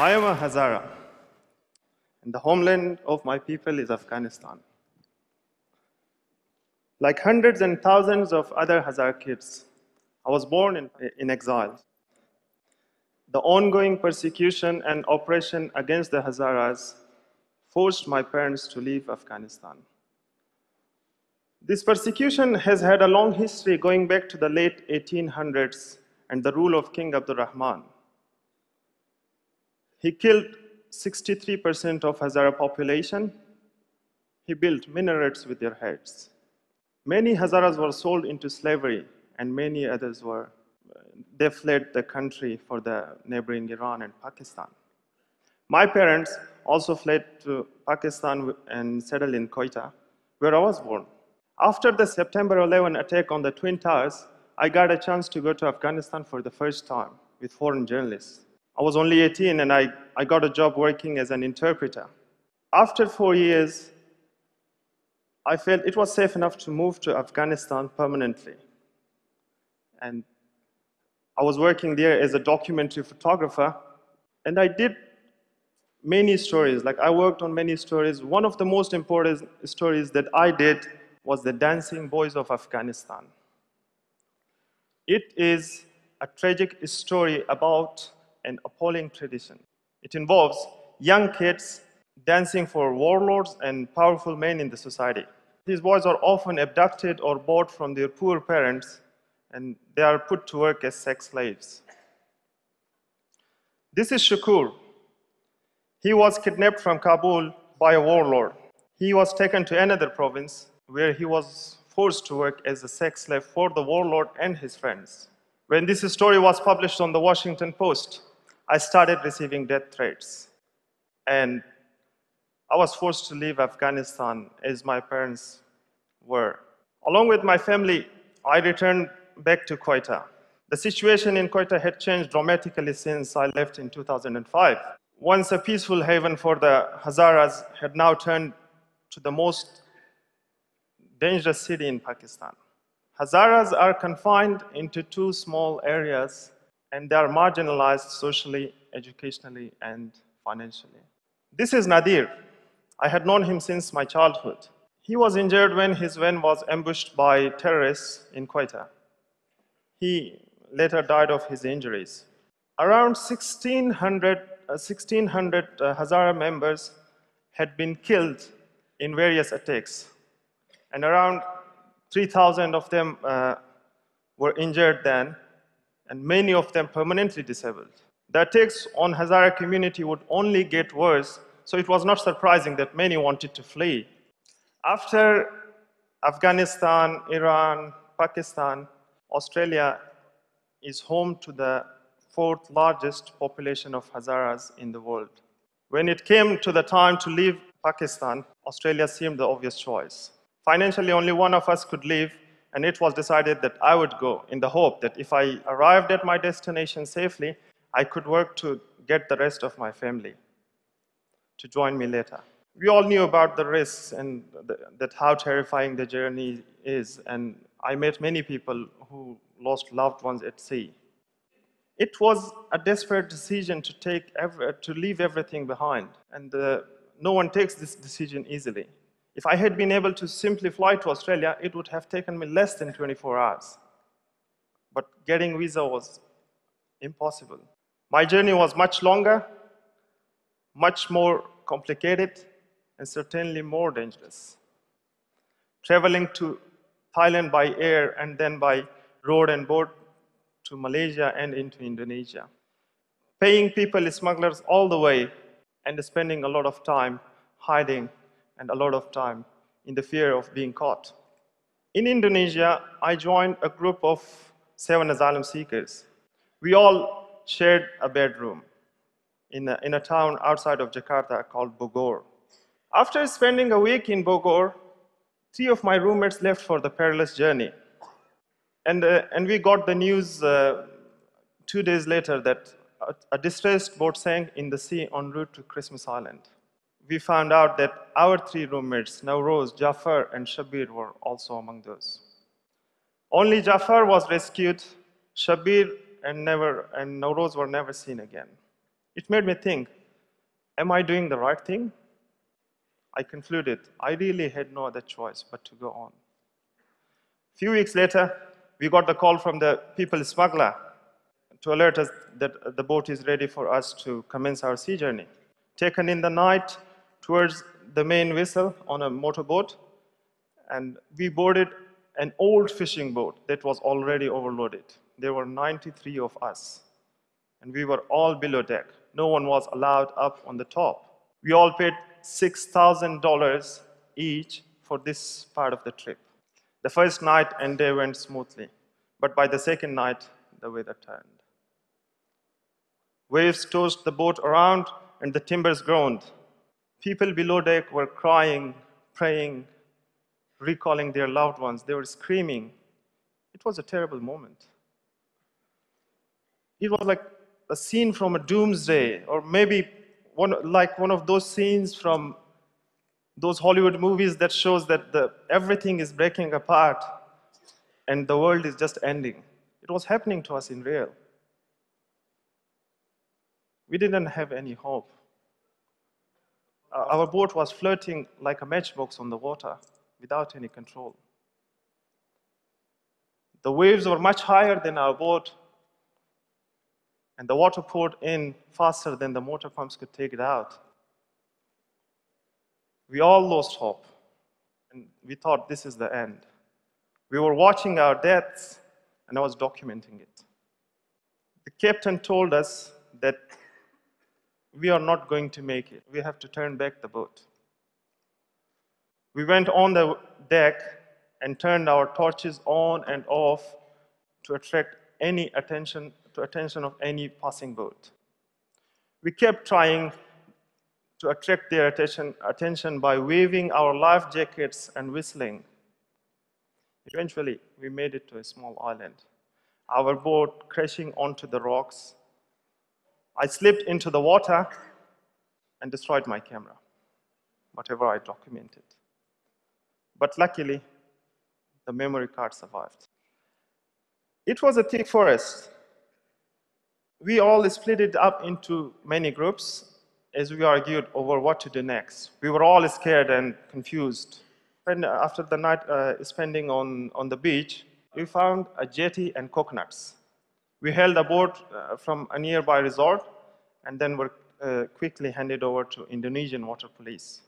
I am a Hazara, and the homeland of my people is Afghanistan. Like hundreds and thousands of other Hazara kids, I was born in exile. The ongoing persecution and oppression against the Hazaras forced my parents to leave Afghanistan. This persecution has had a long history going back to the late 1800s and the rule of King Abdul Rahman. He killed 63% of Hazara population. He built minarets with their heads. Many Hazaras were sold into slavery, and many others they fled the country for the neighboring Iran and Pakistan. My parents also fled to Pakistan and settled in Quetta, where I was born. After the September 11 attack on the Twin Towers, I got a chance to go to Afghanistan for the first time with foreign journalists. I was only 18 and I got a job working as an interpreter. After 4 years, I felt it was safe enough to move to Afghanistan permanently. And I was working there as a documentary photographer, and I did many stories. Like, I worked on many stories. One of the most important stories that I did was the Dancing Boys of Afghanistan. It is a tragic story about an appalling tradition. It involves young kids dancing for warlords and powerful men in the society. These boys are often abducted or bought from their poor parents, and they are put to work as sex slaves. This is Shakur. He was kidnapped from Kabul by a warlord. He was taken to another province where he was forced to work as a sex slave for the warlord and his friends. When this story was published on the Washington Post, I started receiving death threats. And I was forced to leave Afghanistan as my parents were. Along with my family, I returned back to Quetta. The situation in Quetta had changed dramatically since I left in 2005. Once a peaceful haven for the Hazaras had now turned to the most dangerous city in Pakistan. Hazaras are confined into two small areas, and they are marginalized socially, educationally, and financially. This is Nadir. I had known him since my childhood. He was injured when his van was ambushed by terrorists in Quetta. He later died of his injuries. Around 1,600 Hazara members had been killed in various attacks, and around 3,000 of them were injured then, and many of them permanently disabled. The attacks on Hazara community would only get worse, so it was not surprising that many wanted to flee. After Afghanistan, Iran, Pakistan, Australia is home to the fourth largest population of Hazaras in the world. When it came to the time to leave Pakistan, Australia seemed the obvious choice. Financially, only one of us could leave, and it was decided that I would go in the hope that if I arrived at my destination safely, I could work to get the rest of my family to join me later. We all knew about the risks and that how terrifying the journey is, and I met many people who lost loved ones at sea. It was a desperate decision to leave everything behind, and no one takes this decision easily. If I had been able to simply fly to Australia, it would have taken me less than 24 hours. But getting a visa was impossible. My journey was much longer, much more complicated, and certainly more dangerous. Traveling to Thailand by air and then by road and boat to Malaysia and into Indonesia. Paying people smugglers all the way and spending a lot of time hiding and a lot of time in the fear of being caught. In Indonesia, I joined a group of 7 asylum seekers. We all shared a bedroom in a town outside of Jakarta called Bogor. After spending a week in Bogor, 3 of my roommates left for the perilous journey. And we got the news 2 days later that a distressed boat sank in the sea en route to Christmas Island. We found out that our 3 roommates, Nawroz, Jafar, and Shabir, were also among those. Only Jafar was rescued. Shabir and Nawroz were never seen again. It made me think, am I doing the right thing? I concluded I really had no other choice but to go on. A few weeks later, we got the call from the people smuggler to alert us that the boat is ready for us to commence our sea journey. Taken in the night towards the main vessel on a motorboat, and we boarded an old fishing boat that was already overloaded. There were 93 of us, and we were all below deck. No one was allowed up on the top. We all paid $6,000 each for this part of the trip. The first night and day went smoothly, but by the second night, the weather turned. Waves tossed the boat around, and the timbers groaned. People below deck were crying, praying, recalling their loved ones. They were screaming. It was a terrible moment. It was like a scene from a doomsday, or maybe like one of those scenes from those Hollywood movies that shows that everything is breaking apart and the world is just ending. It was happening to us in real. We didn't have any hope. Our boat was floating like a matchbox on the water without any control. The waves were much higher than our boat, and the water poured in faster than the motor pumps could take it out. We all lost hope, and we thought this is the end. We were watching our deaths, and I was documenting it. The captain told us that we are not going to make it. We have to turn back the boat. We went on the deck and turned our torches on and off to attract any attention of any passing boat. We kept trying to attract their attention by waving our life jackets and whistling. Eventually, we made it to a small island. Our boat crashing onto the rocks. I slipped into the water and destroyed my camera, whatever I documented. But luckily, the memory card survived. It was a thick forest. We all split it up into many groups as we argued over what to do next. We were all scared and confused. And after the night spending on the beach, we found a jetty and coconuts. We hailed a boat from a nearby resort and then were quickly handed over to Indonesian water police.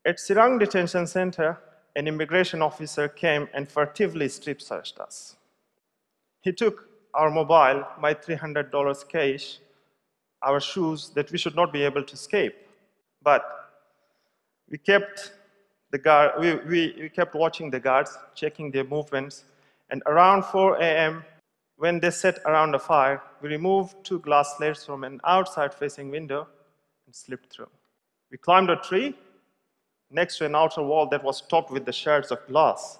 At Serang Detention Center, an immigration officer came and furtively strip searched us. He took our mobile, my $300 cash, our shoes that we should not be able to escape. But we kept watching the guards, checking their movements, and around 4 a.m., when they sat around a fire, we removed 2 glass slates from an outside-facing window and slipped through. We climbed a tree next to an outer wall that was topped with the shards of glass.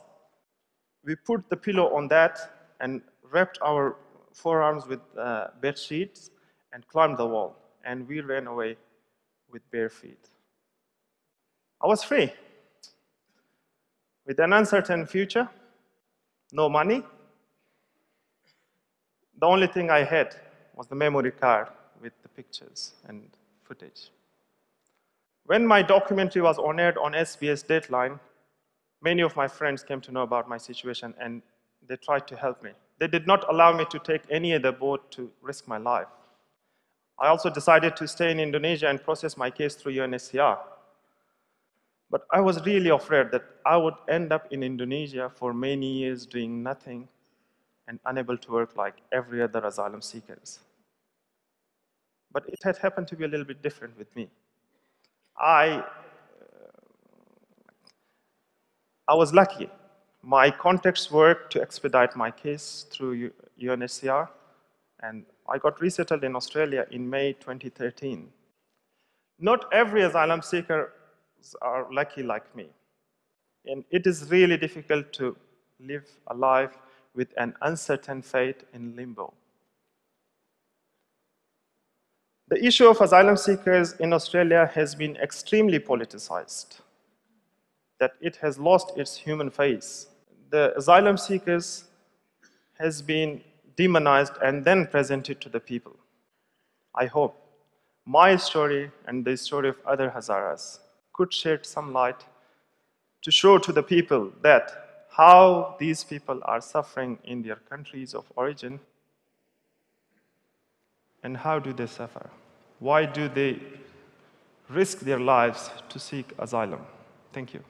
We put the pillow on that and wrapped our forearms with bed sheets and climbed the wall, and we ran away with bare feet. I was free, with an uncertain future, no money. The only thing I had was the memory card with the pictures and footage. When my documentary was on-aired on SBS Dateline, many of my friends came to know about my situation, and they tried to help me. They did not allow me to take any other boat to risk my life. I also decided to stay in Indonesia and process my case through UNHCR. But I was really afraid that I would end up in Indonesia for many years doing nothing and unable to work like every other asylum seekers. But it had happened to be a little bit different with me. I was lucky. My contacts worked to expedite my case through UNHCR, and I got resettled in Australia in May 2013. Not every asylum seeker are lucky like me, and it is really difficult to live a life with an uncertain fate in limbo. The issue of asylum seekers in Australia has been extremely politicized, that it has lost its human face. The asylum seekers has been demonized, and then presented to the people. I hope my story and the story of other Hazaras could shed some light to show to the people that how these people are suffering in their countries of origin and how do they suffer. Why do they risk their lives to seek asylum? Thank you.